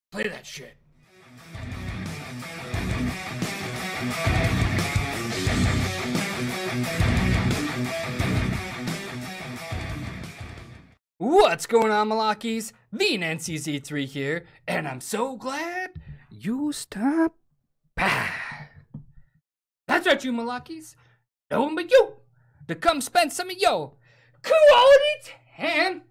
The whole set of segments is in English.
Play that shit. What's going on, Malakies? Vnncz3 here, and I'm so glad you stopped by. That's right, you Malakies. No one but you to come spend some of your quality time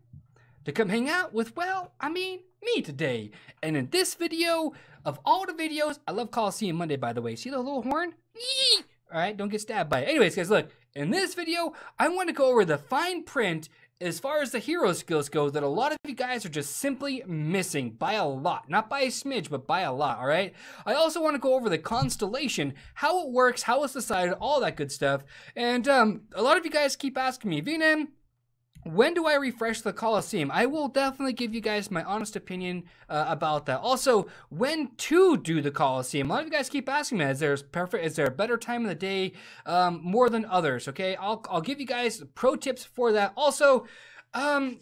to come hang out with, well, me today. And in this video, of all the videos, I love Colosseum Monday, by the way. See the little horn? Yee! All right, don't get stabbed by it. Anyways, guys, look. In this video, I want to go over the fine print as far as the hero skills go that a lot of you guys are just simply missing by a lot. Not by a smidge, but by a lot, all right? I also want to go over the Constellation, how it works, how it's decided, all that good stuff. And a lot of you guys keep asking me, Vnn, when do I refresh the Colosseum? I will definitely give you guys my honest opinion about that. Also, when to do the Colosseum? A lot of you guys keep asking me, is there a better time of the day more than others? Okay, I'll give you guys pro tips for that. Also, I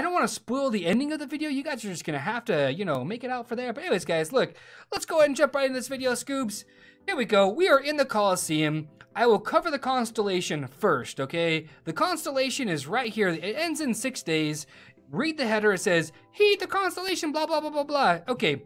don't want to spoil the ending of the video. You guys are just gonna have to, make it out for there. But anyways, guys, look, let's go ahead and jump right into this video, Scoobs. Here we go. We are in the Colosseum. I will cover the Constellation first, okay? The Constellation is right here. It ends in 6 days. Read the header. It says, heed the Constellation, blah, blah, blah, blah, blah. Okay,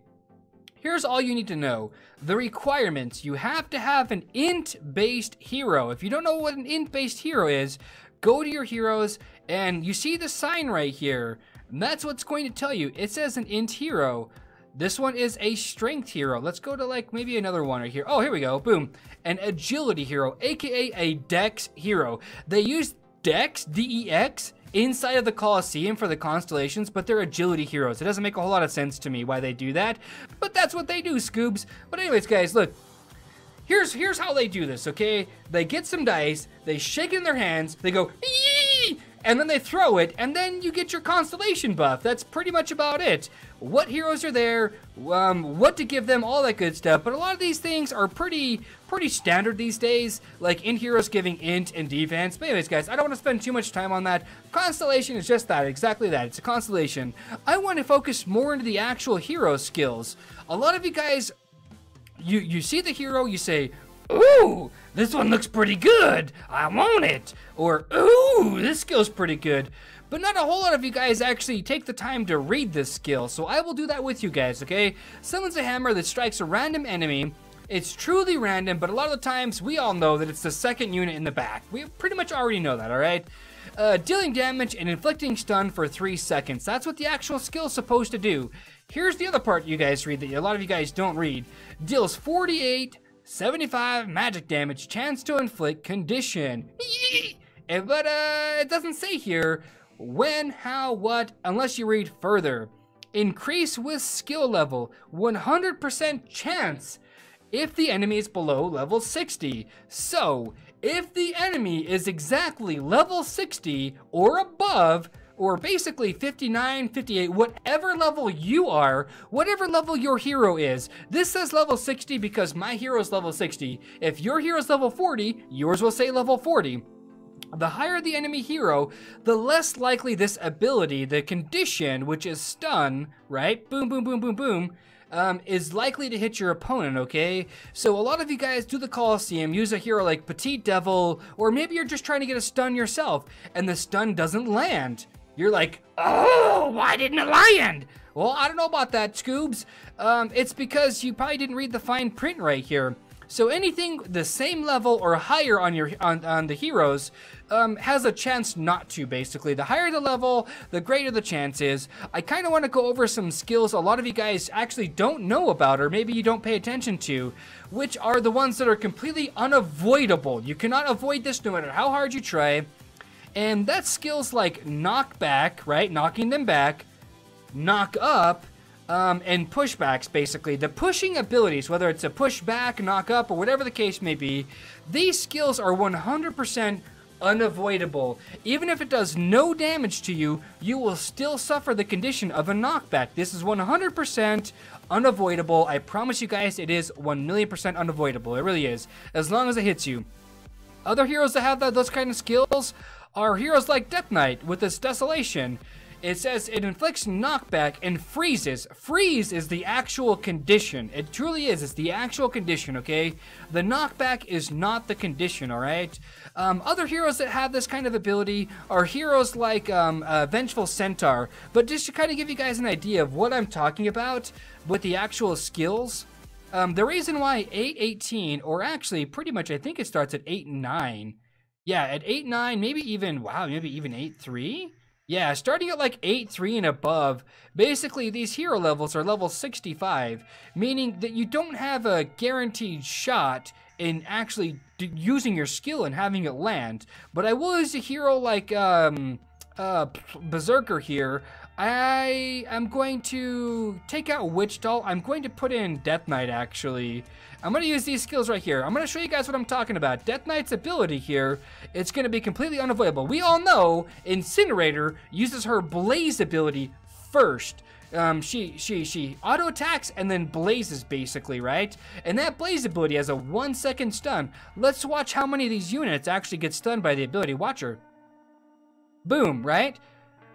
here's all you need to know. The requirements. You have to have an int-based hero. If you don't know what an int-based hero is, go to your heroes, and you see the sign right here. And that's what's going to tell you. It says an int hero. This one is a strength hero. Let's go to like maybe another one right here. Oh, here we go. Boom. An agility hero, aka a dex hero. They use dex, D-E-X, inside of the Colosseum for the constellations, but they're agility heroes. It doesn't make a whole lot of sense to me why they do that, but that's what they do, Scoobs. But anyways, guys, look. Here's how they do this, okay? They get some dice, they shake it in their hands, they go, yee! And then they throw it, and then you get your Constellation buff. That's pretty much about it. What heroes are there, what to give them, all that good stuff. But a lot of these things are pretty standard these days, like int heroes giving int and defense. But anyways, guys, I don't want to spend too much time on that. Constellation is just that, exactly that. It's a constellation. I want to focus more into the actual hero skills. A lot of you guys, you see the hero, you say, ooh, this one looks pretty good, I want it. Or, ooh, this skill's pretty good. But not a whole lot of you guys actually take the time to read this skill, so I will do that with you guys, okay? Summons a hammer that strikes a random enemy. It's truly random, but a lot of the times we all know that it's the second unit in the back. We pretty much already know that, all right? Dealing damage and inflicting stun for 3 seconds. That's what the actual skill's supposed to do. Here's the other part you guys read that a lot of you guys don't read. Deals 75 magic damage, chance to inflict, condition. But it doesn't say here when, how, what, unless you read further. Increase with skill level, 100% chance if the enemy is below level 60. So, if the enemy is exactly level 60 or above, or basically 59, 58, whatever level you are, whatever level your hero is. This says level 60 because my hero is level 60. If your hero is level 40, yours will say level 40. The higher the enemy hero, the less likely this ability, the condition, which is stun, right? Boom, boom, boom, boom, boom. Is likely to hit your opponent, okay? So a lot of you guys do the Colosseum, use a hero like Petite Devil, or maybe you're just trying to get a stun yourself, and the stun doesn't land. You're like, oh, why didn't it land? Well, I don't know about that, Scoobs. It's because you probably didn't read the fine print right here. So anything the same level or higher on your on the heroes has a chance not to, basically. The higher the level, the greater the chance is. I kind of want to go over some skills a lot of you guys actually don't know about, or maybe you don't pay attention to, which are the ones that are completely unavoidable. You cannot avoid this no matter how hard you try. And that's skills like knock back, right? Knocking them back, knock up, and pushbacks, basically. The pushing abilities, whether it's a push back, knock up, or whatever the case may be, these skills are 100% unavoidable. Even if it does no damage to you, you will still suffer the condition of a knockback. This is 100% unavoidable. I promise you guys it is 1,000,000% unavoidable. It really is, as long as it hits you. Other heroes that have those kind of skills are heroes like Death Knight with his Desolation. it says it inflicts knockback and freezes. Freeze is the actual condition. It truly is. It's the actual condition, okay? The knockback is not the condition, all right? Other heroes that have this kind of ability are heroes like Vengeful Centaur. But just to kind of give you guys an idea of what I'm talking about with the actual skills, the reason why 8-18, or actually pretty much I think it starts at 8-9. Yeah, at 8-9, maybe even, wow, maybe even 8-3? Yeah, starting at like 8-3 and above, basically these hero levels are level 65, meaning that you don't have a guaranteed shot in actually using your skill and having it land. But I will use a hero like Berserker here. I am going to take out Witch Doll. I'm going to put in Death Knight, actually. I'm going to use these skills right here. I'm going to show you guys what I'm talking about. Death Knight's ability here, it's going to be completely unavoidable. We all know Incinerator uses her Blaze ability first. She auto attacks and then blazes, basically, right? And that Blaze ability has a 1-second stun. Let's watch how many of these units actually get stunned by the ability. Watch her. Boom, right?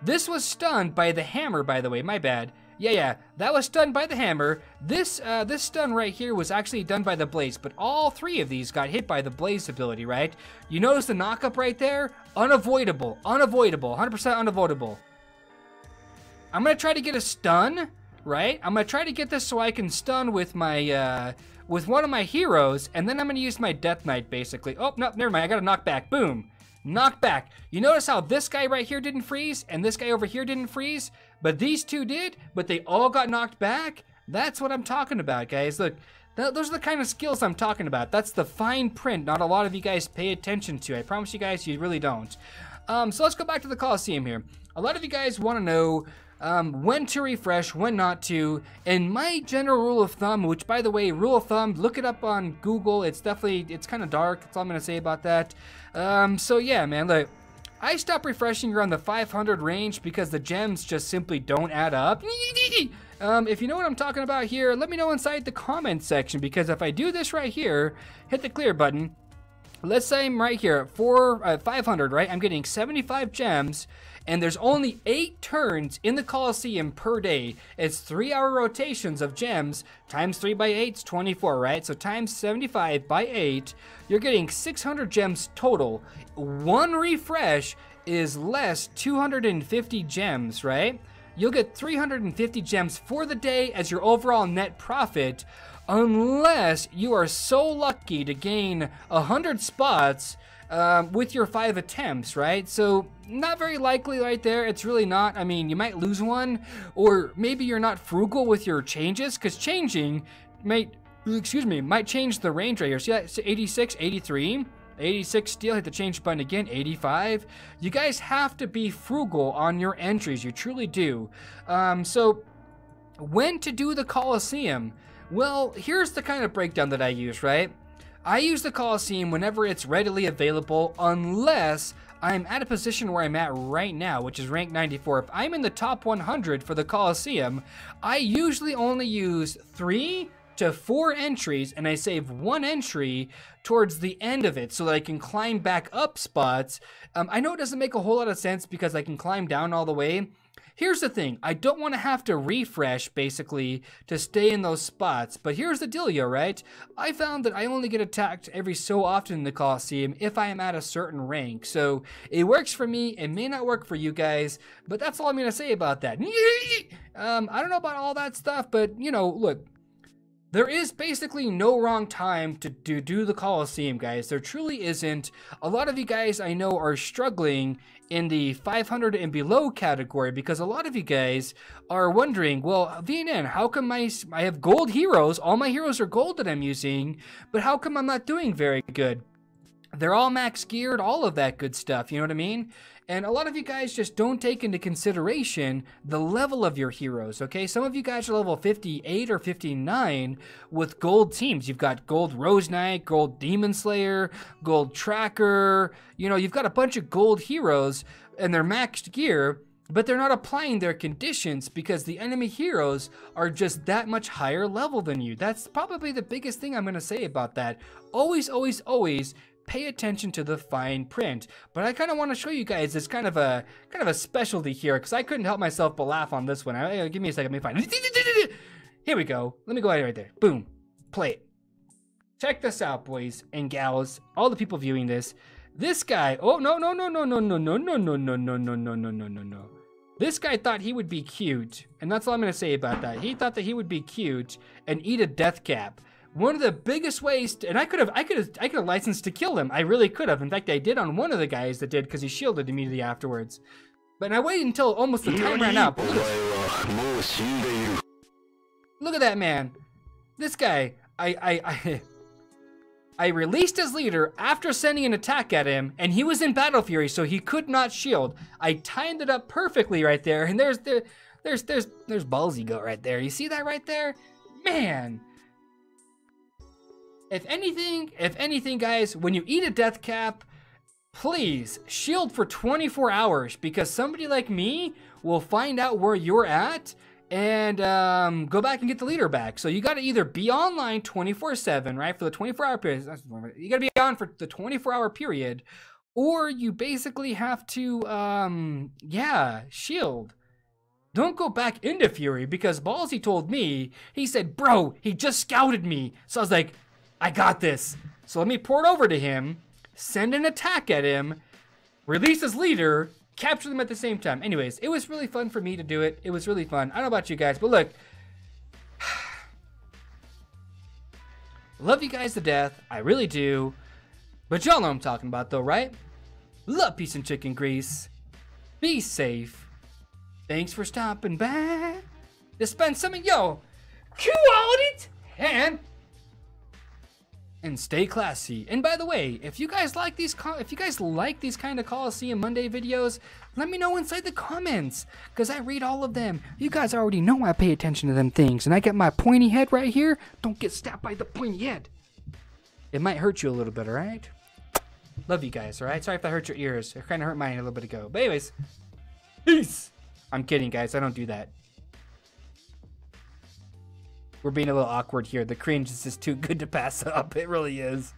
This was stunned by the hammer, by the way, my bad. Yeah, that was stunned by the hammer. This stun right here was actually done by the Blaze, but all three of these got hit by the Blaze ability, right? You notice the knockup right there? Unavoidable, 100% unavoidable. I'm gonna try to get a stun, right? I'm gonna try to get this so I can stun with my, with one of my heroes, and then I'm gonna use my Death Knight, basically. Oh, no, never mind, I got a knockback, boom. Knockback. You notice how this guy right here didn't freeze and this guy over here didn't freeze, but these two did, but they all got knocked back? That's what I'm talking about, guys. Look, those are the kind of skills I'm talking about. That's the fine print not a lot of you guys pay attention to. I promise you guys, you really don't. So let's go back to the Colosseum here. A lot of you guys want to know when to refresh, when not to, and my general rule of thumb, which by the way, rule of thumb, look it up on Google. It's definitely, it's kind of dark. That's all I'm going to say about that. So yeah, man, look, I stop refreshing around the 500 range because the gems just simply don't add up. If you know what I'm talking about here, let me know inside the comments section, because if I do this right here, hit the clear button, let's say I'm right here at 500, right? I'm getting 75 gems, and there's only 8 turns in the Colosseum per day. It's 3-hour rotations of gems, times 3 by 8 is 24, right? So times 75 by 8, you're getting 600 gems total. One refresh is less 250 gems, right? You'll get 350 gems for the day as your overall net profit, unless you are so lucky to gain 100 spots with your 5 attempts, right? So not very likely right there. It's really not. I mean, you might lose one, or maybe you're not frugal with your changes, because changing might change the range right here. See that? 86, 83, 86 steel, hit the change button again, 85. You guys have to be frugal on your entries. You truly do. So when to do the Colosseum? Well, here's the kind of breakdown that I use, right? I use the Colosseum whenever it's readily available, unless I'm at a position where I'm at right now, which is rank 94. If I'm in the top 100 for the Colosseum, I usually only use 3 to 4 entries, and I save 1 entry towards the end of it so that I can climb back up spots. I know it doesn't make a whole lot of sense because I can climb down all the way. Here's the thing, I don't want to have to refresh, basically, to stay in those spots. But here's the dealio, right? I found that I only get attacked every so often in the Colosseum if I am at a certain rank. So it works for me, it may not work for you guys, but that's all I'm going to say about that. I don't know about all that stuff, but, you know, look. There is basically no wrong time to do the Colosseum, guys. There truly isn't. A lot of you guys I know are struggling in the 500 and below category because a lot of you guys are wondering, well, VNN, how come I have gold heroes? All my heroes are gold that I'm using, but how come I'm not doing very good? They're all max geared, all of that good stuff, you know what I mean? And a lot of you guys just don't take into consideration the level of your heroes, okay? Some of you guys are level 58 or 59 with gold teams. You've got gold Rose Knight, gold Demon Slayer, gold Tracker. You know, you've got a bunch of gold heroes and they're maxed gear, but they're not applying their conditions because the enemy heroes are just that much higher level than you. That's probably the biggest thing I'm going to say about that. Always, always, always pay attention to the fine print. But I kind of want to show you guys this kind of a specialty here, because I couldn't help myself but laugh on this one. Give me a second, let me find it. Here we go. Let me go right there. Boom. Play it. Check this out, boys and gals, all the people viewing this. This guy, oh, no. This guy thought he would be cute, and that's all I'm gonna say about that. He thought that he would be cute and eat a death cap. One of the biggest ways, and I could have licensed to kill him. I really could have. In fact, I did on one of the guys that did, because he shielded immediately afterwards. But I waited until almost the time ran out. Look at that man. This guy, I released his leader after sending an attack at him, and he was in Battle Fury, so he could not shield. I timed it up perfectly right there, and there's Ballsy Goat right there. You see that right there? Man. If anything, guys, when you eat a death cap, please shield for 24 hours, because somebody like me will find out where you're at and go back and get the leader back. So you got to either be online 24/7, right, for the 24-hour period. You got to be on for the 24-hour period, or you basically have to, shield. Don't go back into Fury, because Ballsy told me, he said, bro, he just scouted me. So I was like, I got this. So let me port over to him, send an attack at him, release his leader, capture them at the same time. Anyways, it was really fun for me to do it. It was really fun. I don't know about you guys, but look. Love you guys to death. I really do. But y'all know what I'm talking about though, right? Love, peace, and chicken grease. Be safe. Thanks for stopping by to spend some of your quality time. And stay classy. And by the way, if you guys like these kind of Colosseum Monday videos, let me know inside the comments, because I read all of them. You guys already know I pay attention to them things, and I get my pointy head right here. Don't get stabbed by the pointy head. It might hurt you a little bit, alright? Love you guys, alright? Sorry if that hurt your ears. It kind of hurt mine a little bit ago. But anyways, peace. I'm kidding, guys. I don't do that. We're being a little awkward here. The cringe is just too good to pass up. It really is.